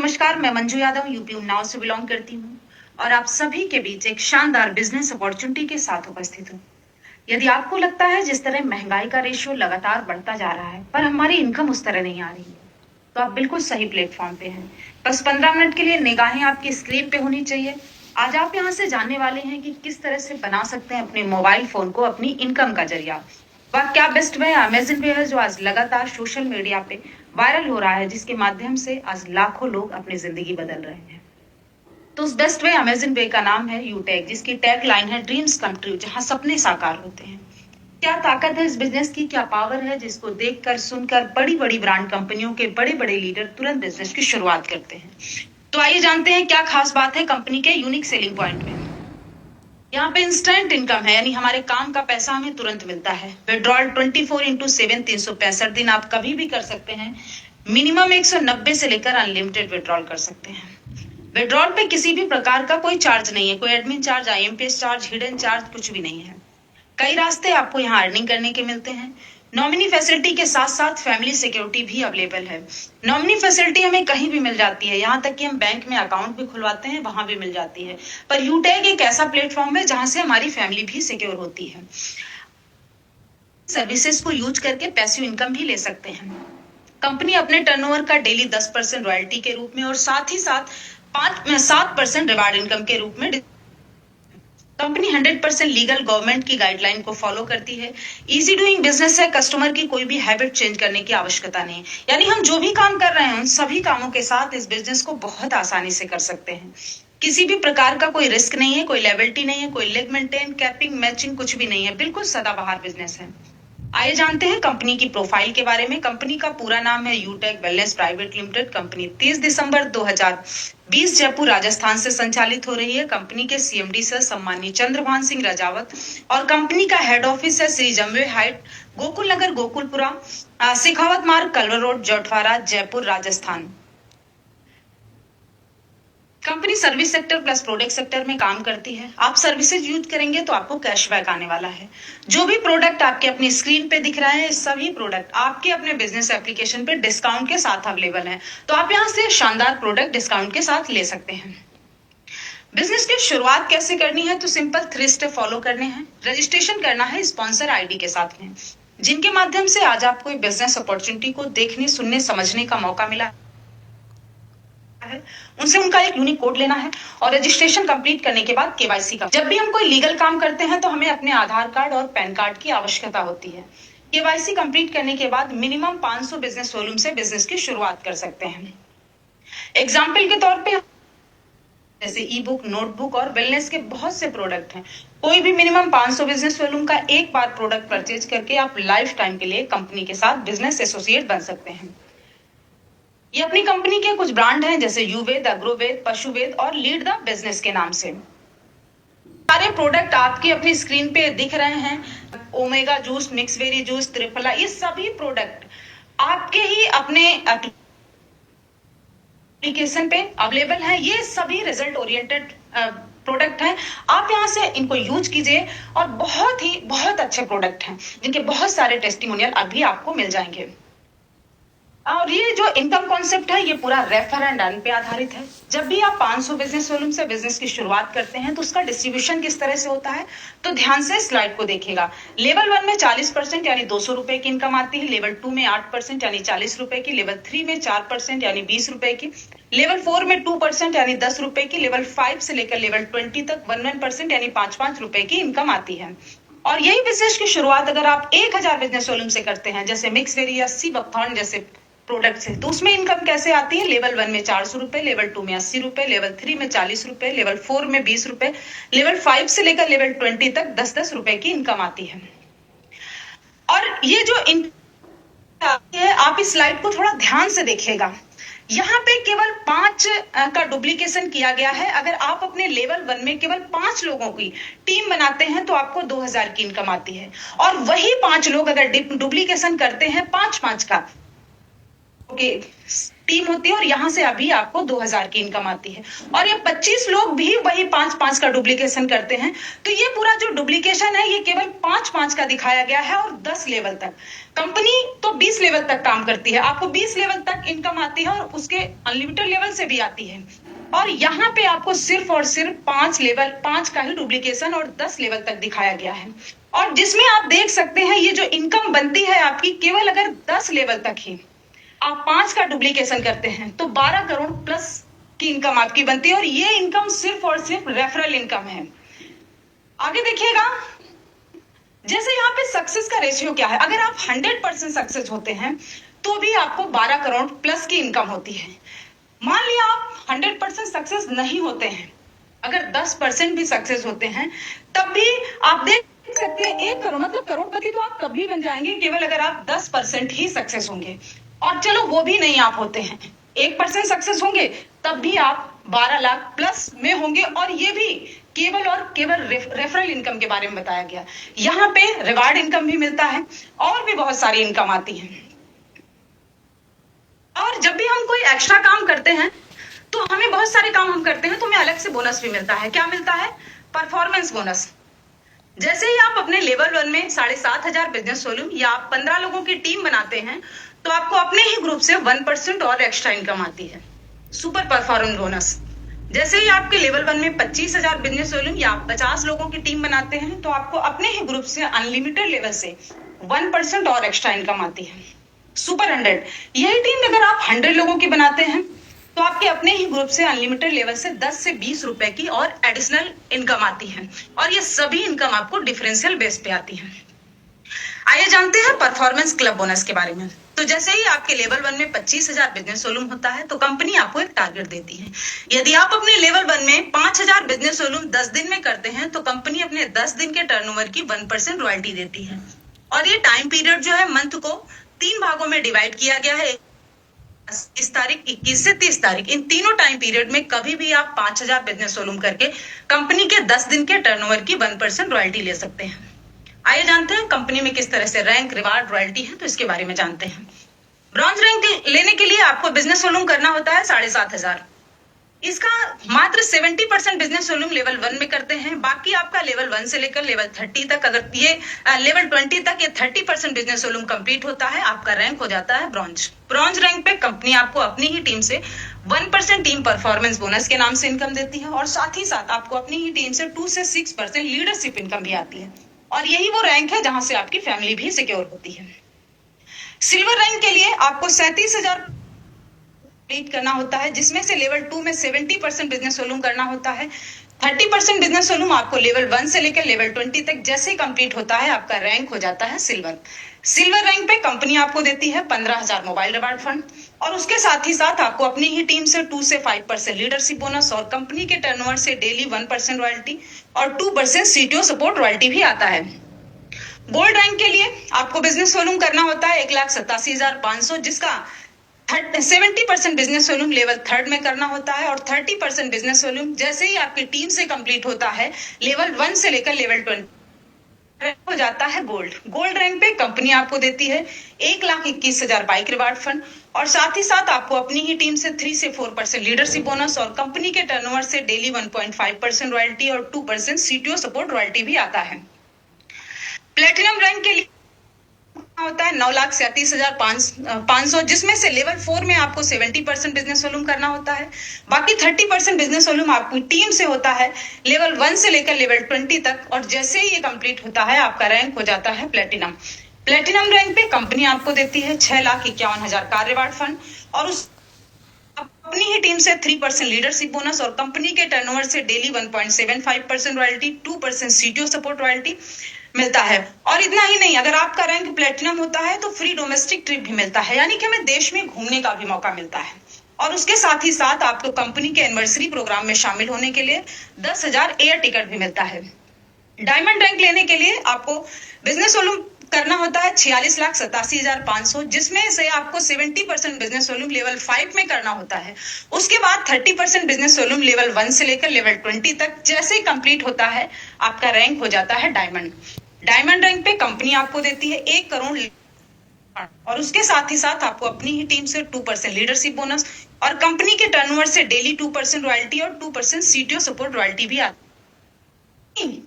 नमस्कार, मैं मंजू यादव यूपी उन्नाव से बिलोंग करती हूँ और आप सभी के बीच एक शानदार बिजनेस अपॉर्चुनिटी के साथ उपस्थित हूँ। यदि आपको लगता है जिस तरह महंगाई का रेशियो लगातार बढ़ता जा रहा है पर हमारी इनकम उस तरह नहीं आ रही है, तो आप बिल्कुल सही प्लेटफॉर्म पे हैं। बस 15 मिनट के लिए निगाहें आपकी स्क्रीन पे होनी चाहिए। आज आप यहाँ से जानने वाले हैं कि किस तरह से बना सकते हैं अपने मोबाइल फोन को अपनी इनकम का जरिया। वह क्या बेस्ट वे अमेजन पे है जो आज लगातार सोशल मीडिया पे वायरल हो रहा है, जिसके माध्यम से आज लाखों लोग अपनी जिंदगी बदल रहे हैं। तो उस बेस्ट वे अमेजन वे का नाम है यूटेक, जिसकी टैग लाइन है ड्रीम्स कम ट्रू, जहां सपने साकार होते हैं। क्या ताकत है इस बिजनेस की, क्या पावर है जिसको देखकर सुनकर बड़ी बड़ी ब्रांड कंपनियों के बड़े बड़े लीडर तुरंत बिजनेस की शुरुआत करते हैं। तो आइए जानते हैं क्या खास बात है कंपनी के यूनिक सेलिंग पॉइंट में। यहाँ पे इंस्टेंट इनकम है, यानी हमारे काम का पैसा हमें तुरंत मिलता है। विड्रॉल 24x7 365 दिन आप कभी भी कर सकते हैं। मिनिमम 190 से लेकर अनलिमिटेड विड्रॉल कर सकते हैं। विड्रॉल पे किसी भी प्रकार का कोई चार्ज नहीं है, कोई admin charge, IMPS charge, hidden charge कुछ भी नहीं है। कई रास्ते आपको यहाँ अर्निंग करने के मिलते हैं। नॉमिनी फैसिलिटी के साथ साथ फैमिली सिक्योरिटी भी अवेलेबल है। नॉमिनी फैसिलिटी हमें कहीं भी मिल जाती है, यहाँ तक कि हम बैंक में अकाउंट भी खुलवाते हैं, वहां भी मिल जाती है। पर यूटेक एक ऐसा प्लेटफॉर्म है जहां से हमारी फैमिली भी सिक्योर होती है। सर्विसेज को यूज करके पैसिव इनकम भी ले सकते हैं। कंपनी अपने टर्नओवर का डेली 10% रॉयल्टी के रूप में और साथ ही साथ 7% रिवार्ड इनकम के रूप में। कंपनी 100% लीगल गवर्नमेंट की गाइडलाइन को फॉलो करती है। इजी डूइंग बिजनेस है, कस्टमर की कोई भी हैबिट चेंज करने की आवश्यकता नहीं, यानी हम जो भी काम कर रहे हैं उन सभी कामों के साथ इस बिजनेस को बहुत आसानी से कर सकते हैं। किसी भी प्रकार का कोई रिस्क नहीं है, कोई लायबिलिटी नहीं है, कोई लेग मेंटेन, कैपिंग, मैचिंग कुछ भी नहीं है, बिल्कुल सदाबहार बिजनेस है। आइए जानते हैं कंपनी की प्रोफाइल के बारे में। कंपनी का पूरा नाम है यूटेक वेलनेस प्राइवेट लिमिटेड। कंपनी 30 दिसंबर 2020 जयपुर राजस्थान से संचालित हो रही है। कंपनी के सीएमडी सर सम्मानीय चंद्रभान सिंह राजावत और कंपनी का हेड ऑफिस है Shri Jamwe height, Gokul Nagar, Gokulpura, Sikhawat Marg, Kalwar road, Jhotwara, Jaipur, Rajasthan. Company service sector plus product sector में काम करती है। आप सर्विसेज यूज करेंगे तो आपको कैशबैक आने वाला है। जो भी प्रोडक्ट आपके अपनी स्क्रीन पे दिख रहे हैं, सभी प्रोडक्ट आपके अपने बिजनेस एप्लीकेशन पे डिस्काउंट के साथ अवेलेबल हैं। तो आप यहाँ से शानदार प्रोडक्ट डिस्काउंट के साथ ले सकते हैं। बिजनेस की शुरुआत कैसे करनी है, तो सिंपल 3 स्टेप फॉलो करने हैं। रजिस्ट्रेशन करना है स्पॉन्सर आईडी के साथ में, जिनके माध्यम से आज आपको बिजनेस अपॉर्चुनिटी को देखने, सुनने, समझने का मौका मिला है। उनसे उनका एक यूनिक कोड लेना है और रजिस्ट्रेशन कंप्लीट करने के बाद केवाईसी का। जब भी हम कोई लीगल काम करते हैं तो हमें अपने आधार कार्ड और पैन कार्ड की आवश्यकता होती है। केवाईसी कंप्लीट करने के बाद मिनिमम 500 बिजनेस वॉल्यूम से बिजनेस की शुरुआत कर सकते हैं। एग्जाम्पल के तौर पे जैसे ई बुक, नोटबुक और वेलनेस के बहुत से प्रोडक्ट हैं। कोई भी मिनिमम 500 बिजनेस वॉल्यूम का एक बार प्रोडक्ट परचेज करके आप लाइफ टाइम के लिए कंपनी के साथ बिजनेस एसोसिएट बन सकते हैं। ये अपनी कंपनी के कुछ ब्रांड हैं जैसे युवेद, अग्रोवेद, पशुवेद और लीड द बिजनेस के नाम से। सारे प्रोडक्ट आपके अपनी स्क्रीन पे दिख रहे हैं। Omega juice, mix very juice, triphala, ये सभी प्रोडक्ट आपके ही अपने एप्लीकेशन पे अवेलेबल है। ये सभी रिजल्ट ओरिएंटेड प्रोडक्ट हैं। आप यहाँ से इनको यूज कीजिए और बहुत अच्छे प्रोडक्ट हैं जिनके बहुत सारे टेस्टिमोनियल अभी आपको मिल जाएंगे। और ये जो इनकम कॉन्सेप्ट है ये पूरा रेफर एंड अर्न पे आधारित है। जब भी आप 500 बिजनेस वॉल्यूम से बिजनेस की शुरुआत करते हैं तो उसका डिस्ट्रीब्यूशन किस तरह से होता है, तो ध्यान से स्लाइड को देखिएगा। लेवल 1 में 40% यानी 200 रुपए की इनकम आती है। लेवल 2 में 8% यानी 40 रुपए की। लेवल 3 में 4% यानी 20 रुपए की। लेवल 4 में 2% यानी 10 रुपए की। लेवल 5 से लेकर लेवल 20 तक 1% यानी 5 रुपए की इनकम आती है। और यही बिजनेस की शुरुआत अगर आप 1000 बिजनेस वॉल्यूम से करते हैं, जैसे मिक्स वेरी या सी बकथॉर्न जैसे प्रोडक्ट से, तो उसमें इनकम कैसे आती है। लेवल 1 में 400 रुपए, लेवल 2 में 80 रुपए, लेवल 3 में 40 रुपए, लेवल 4 में 20 रुपए, लेवल 5 से लेकर लेवल 20 तक 10-10 रुपए की इनकम आती है। और ये जो है, आप इस स्लाइड को थोड़ा ध्यान से देखिएगा। यहाँ पे केवल 5 का डुप्लीकेशन किया गया है। अगर आप अपने लेवल 1 में केवल 5 लोगों की टीम बनाते हैं तो आपको 2000 की इनकम आती है। और वही 5 लोग अगर डुप्लीकेशन करते हैं 5-5 का, टीम होती है और यहाँ से अभी आपको 2000 की इनकम आती है। और ये 25 लोग भी वही 5-5 का डुप्लीकेशन करते हैं। तो ये पूरा जो डुप्लीकेशन है ये केवल 5-5 का दिखाया गया है और 10 लेवल तक। कंपनी तो 20 लेवल तक काम करती है, आपको 20 लेवल तक इनकम आती है और उसके अनलिमिटेड लेवल से भी आती है। और यहाँ पे आपको सिर्फ और सिर्फ 5 का ही डुप्लीकेशन और 10 लेवल तक दिखाया गया है। और जिसमें आप देख सकते हैं ये जो इनकम बनती है आपकी, केवल अगर 10 लेवल तक ही आप 5 का डुप्लीकेशन करते हैं तो 12 करोड़ प्लस की इनकम आपकी बनती है। और ये इनकम सिर्फ और सिर्फ रेफरल इनकम है। आगे देखिएगा, जैसे यहाँ पे सक्सेस का रेशियो क्या है, अगर आप 100% सक्सेस होते हैं तो भी आपको 12 करोड़ प्लस की इनकम होती है। मान लिया आप 100% सक्सेस नहीं होते हैं, अगर 10% भी सक्सेस होते हैं तब भी आप देख सकते हैं 1 करोड़ मतलब करोड़पति तो आप कभी बन जाएंगे केवल अगर आप 10% ही सक्सेस होंगे। और चलो वो भी नहीं आप होते हैं, 1% सक्सेस होंगे तब भी आप 12 लाख प्लस में होंगे। और ये भी केवल और केवल रेफरल इनकम के बारे में बताया गया। यहाँ पे रिवार्ड इनकम भी मिलता है और भी बहुत सारी इनकम आती है। और जब भी हम कोई एक्स्ट्रा काम करते हैं तो हमें बहुत सारे काम हम करते हैं तो हमें अलग से बोनस भी मिलता है। क्या मिलता है? Performance bonus. जैसे ही आप अपने लेवल 1 में 7500 बिजनेस वॉल्यूम या आप 15 लोगों की टीम बनाते हैं तो आपको अपने ही ग्रुप से 1% और एक्स्ट्रा इनकम आती है, सुपर परफॉर्मेंस बोनस। जैसे ही आपके लेवल 1 में 25,000 बिजनेस वॉल्यूम या आप 50 लोगों की टीम बनाते हैं तो आपको अपने ही ग्रुप से अनलिमिटेड लेवल से 1% और एक्स्ट्रा इनकम आती है, सुपर 100। यही टीम अगर आप 100 लोगों की बनाते हैं तो आपके अपने ही ग्रुप से अनलिमिटेड लेवल से 10 से 20 रुपए की और एडिशनल इनकम आती है। और ये सभी इनकम आपको डिफरेंशियल बेस पे आती है। आइए जानते हैं परफॉर्मेंस क्लब बोनस के बारे में। तो जैसे ही आपके लेवल 1 में 25,000 बिजनेस वॉल्यूम होता है तो कंपनी आपको एक टारगेट देती है। यदि आप अपने लेवल 1 में 5,000 बिजनेस वॉल्यूम 10 दिन में करते हैं तो कंपनी अपने 10 दिन के टर्नओवर की 1% रॉयल्टी देती है। और ये टाइम पीरियड जो है मंथ को 3 भागों में डिवाइड किया गया है, 20 तारीख, 21 से 30 तारीख। इन तीनों टाइम पीरियड में कभी भी आप 5,000 बिजनेस वॉल्यूम करके कंपनी के 10 दिन के टर्नओवर की 1% रॉयल्टी ले सकते हैं। आइए जानते हैं कंपनी में किस तरह से रैंक, रिवार्ड, रॉयल्टी है, तो इसके बारे में जानते हैं। ब्रॉन्ज रैंक लेने के लिए आपको बिजनेस वॉल्यूम करना होता है 7,500। इसका मात्र 70% बिजनेस वॉल्यूम लेवल 1 में करते हैं। बाकी आपका लेवल 1 से लेकर लेवल 30 तक, अगर ये लेवल 20 तक ये 30% बिजनेस वॉल्यूम कंप्लीट होता है, आपका रैंक हो जाता है ब्रॉन्ज। ब्रॉन्ज रैंक पे कंपनी आपको अपनी ही टीम से 1% टीम परफॉर्मेंस बोनस के नाम से इनकम देती है। और साथ ही साथ आपको अपनी ही टीम से 2 से 6% लीडरशिप इनकम भी आती है। और यही वो रैंक है जहां से आपकी फैमिली भी सिक्योर होती है। सिल्वर रैंक के लिए आपको 37,000 कंप्लीट करना होता है, जिसमें से लेवल 2 में 70% बिजनेस वॉल्यूम करना होता है। 30% बिजनेस वॉल्यूम आपको लेवल 1 से लेकर लेवल 20 तक जैसे ही कंप्लीट होता है आपका रैंक हो जाता है सिल्वर। सिल्वर रैंक पे कंपनी आपको देती है 15,000 मोबाइल रिवार्ड फंड और उसके साथ ही साथ आपको अपनी ही टीम से 2 से 5% लीडरशिप बोनस और कंपनी के टर्नओवर से डेली 1% रॉयल्टी और 2% सीटीओ सपोर्ट रॉयल्टी भी आता है। गोल्ड रैंक के लिए आपको बिजनेस वॉल्यूम करना होता है 1,87,500, जिसका 70% बिजनेस वॉल्यूम लेवल 3 में करना होता है और 30% बिजनेस वॉल्यूम जैसे ही आपकी टीम से कंप्लीट होता है लेवल 1 से लेकर लेवल 20 हो जाता है गोल्ड। गोल्ड रैंक पे कंपनी आपको देती है 1,21,000 बाइक रिवार्ड फंड और साथ ही साथ आपको अपनी ही टीम से 3 से 4% लीडरशिप बोनस और कंपनी के टर्नओवर से डेली 1.5% रॉयल्टी और 2% सीटीओ सपोर्ट रॉयल्टी भी आता है। प्लेटिनम रैंक के लिए होता है 9,37,500, जिसमें से लेवल 4 में आपको 70% बिजनेस वॉल्यूम करना होता है। बाकी 30% बिजनेस वॉल्यूम आपकी टीम से होता है लेवल 1 से लेकर लेवल 20 तक और जैसे ही ये कंप्लीट होता है आपका रैंक हो जाता है प्लेटिनम। प्लेटिनम रैंक पे कंपनी आपको देती है 6,51,000 का रिवार्ड फंड और उस अपनी ही टीम से 3% लीडरशिप बोनस और कंपनी के टर्नओवर से daily 1.75% royalty, 2% CTO support royalty मिलता है। और इतना ही नहीं, अगर आपका रैंक प्लेटिनम होता है तो फ्री डोमेस्टिक ट्रिप भी मिलता है, यानी कि हमें देश में घूमने का भी मौका मिलता है। और उसके साथ ही साथ आपको कंपनी के एनिवर्सरी प्रोग्राम में शामिल होने के लिए 10,000 एयर टिकट भी मिलता है। डायमंड रैंक लेने के लिए आपको बिजनेस वॉल्यूम करना होता है 46,87,500, जिसमें से आपको 70% बिजनेस वॉल्यूम लेवल 5 में करना होता है। उसके बाद 30% बिजनेस वॉल्यूम लेवल 1 से लेकर लेवल 20 तक जैसे ही कंप्लीट होता है आपका रैंक हो जाता है डायमंड। डायमंड रैंक पे कंपनी आपको देती है 1 करोड़ और उसके साथ ही साथ आपको अपनी ही टीम से 2% लीडरशिप बोनस और कंपनी के टर्नओवर से डेली 2% रॉयल्टी और 2% सीटीओ सपोर्ट रॉयल्टी भी आती है।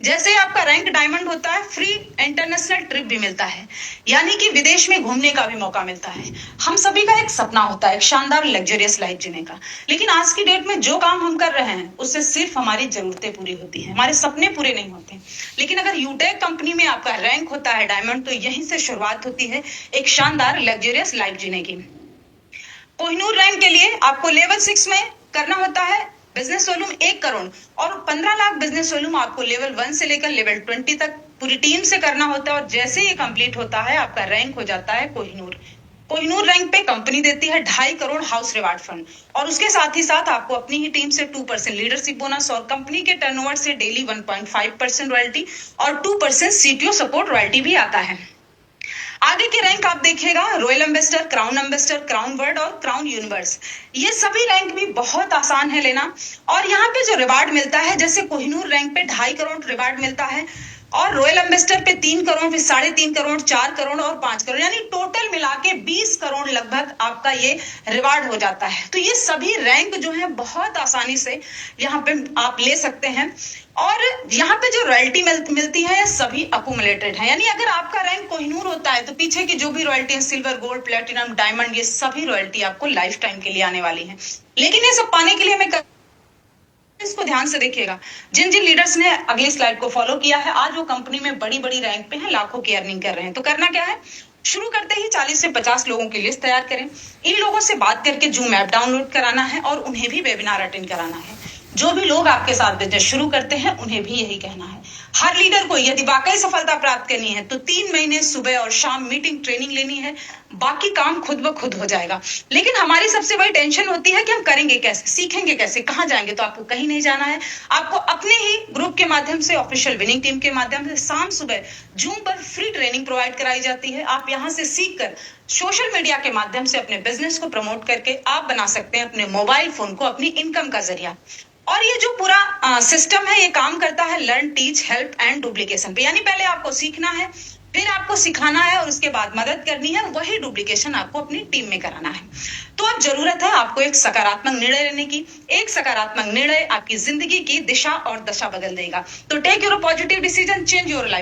जैसे आपका रैंक डायमंड होता है, फ्री इंटरनेशनल ट्रिप भी मिलता है, यानी कि विदेश में घूमने का भी मौका मिलता है। हम सभी का एक सपना होता है एक शानदार लग्जरियस लाइफ जीने का, लेकिन आज की डेट में जो काम हम कर रहे हैं उससे सिर्फ हमारी जरूरतें पूरी होती हैं, हमारे सपने पूरे नहीं होते। लेकिन अगर यूटेक कंपनी में आपका रैंक होता है डायमंड, तो यहीं से शुरुआत होती है एक शानदार लग्जरियस लाइफ जीने की। कोहिनूर रैंक के लिए आपको लेवल 6 में करना होता है बिजनेस वॉल्यूम 1 करोड़ और 15 लाख बिजनेस वॉल्यूम आपको लेवल 1 से लेकर लेवल 20 तक पूरी टीम से करना होता है। और जैसे ये कंप्लीट होता है आपका रैंक हो जाता है कोहिनूर। कोहिनूर रैंक पे कंपनी देती है 2.5 करोड़ हाउस रिवार्ड फंड और उसके साथ ही साथ आपको अपनी ही टीम से 2% लीडरशिप बोनस और कंपनी के टर्नओवर से डेली 1.5% रॉयल्टी और 2% सीटीओ सपोर्ट रॉयल्टी भी आता है। आगे के रैंक आप देखिएगा, रॉयल एम्बेसडर, क्राउन वर्ड और क्राउन यूनिवर्स। ये सभी रैंक भी बहुत आसान है लेना। और यहाँ पे जो रिवार्ड मिलता है, जैसे कोहिनूर रैंक पे 2.5 करोड़ रिवार्ड मिलता है और रॉयल एम्बेसडर पे 3 करोड़, फिर 3.5 करोड़, 4 करोड़ और 5 करोड़, यानी टोटल मिला के 20 करोड़ लगभग आपका ये रिवार्ड हो जाता है। तो ये सभी रैंक जो है बहुत आसानी से यहाँ पे आप ले सकते हैं। और यहाँ पे जो रॉयल्टी मिलती है, ये सभी अकुमुलेटेड है, यानी अगर आपका रैंक कोहिनूर होता है तो पीछे की जो भी रॉयल्टी है, सिल्वर, गोल्ड, प्लेटिनम, डायमंड, ये सभी रॉयल्टी आपको लाइफ टाइम के लिए आने वाली है। लेकिन ये सब पाने के लिए हमें इसको ध्यान से देखिएगा, जिन जिन लीडर्स ने अगली स्लाइड को फॉलो किया है, आज वो कंपनी में बड़ी बड़ी रैंक पे हैं, लाखों की अर्निंग कर रहे हैं। तो करना क्या है, शुरू करते ही 40 से 50 लोगों की लिस्ट तैयार करें। इन लोगों से बात करके जूम ऐप डाउनलोड कराना है और उन्हें भी वेबिनार अटेंड कराना है। जो भी लोग आपके साथ बिजनेस शुरू करते हैं उन्हें भी यही कहना है। हर लीडर को यदि वाकई सफलता प्राप्त करनी है तो 3 महीने सुबह और शाम मीटिंग ट्रेनिंग लेनी है, बाकी काम खुद ब खुद हो जाएगा। लेकिन हमारी सबसे बड़ी टेंशन होती है कि हम करेंगे कैसे, सीखेंगे कैसे, कहाँ जाएंगे। तो आपको कहीं नहीं जाना है, आपको अपने ही ग्रुप के माध्यम से, ऑफिशियल विनिंग टीम के माध्यम से शाम सुबह जूम पर फ्री ट्रेनिंग प्रोवाइड कराई जाती है। आप यहाँ से सीख कर सोशल मीडिया के माध्यम से अपने बिजनेस को प्रमोट करके आप बना सकते हैं अपने मोबाइल फोन को अपनी इनकम का जरिया। और ये जो पूरा सिस्टम है, ये काम करता है learn, teach, help and duplication पे, यानी पहले आपको सीखना है, फिर आपको सिखाना है और उसके बाद मदद करनी है, वही डुप्लीकेशन आपको अपनी टीम में कराना है। तो अब जरूरत है आपको एक सकारात्मक निर्णय लेने की। एक सकारात्मक निर्णय आपकी जिंदगी की दिशा और दशा बदल देगा। तो take your positive decision, change your life.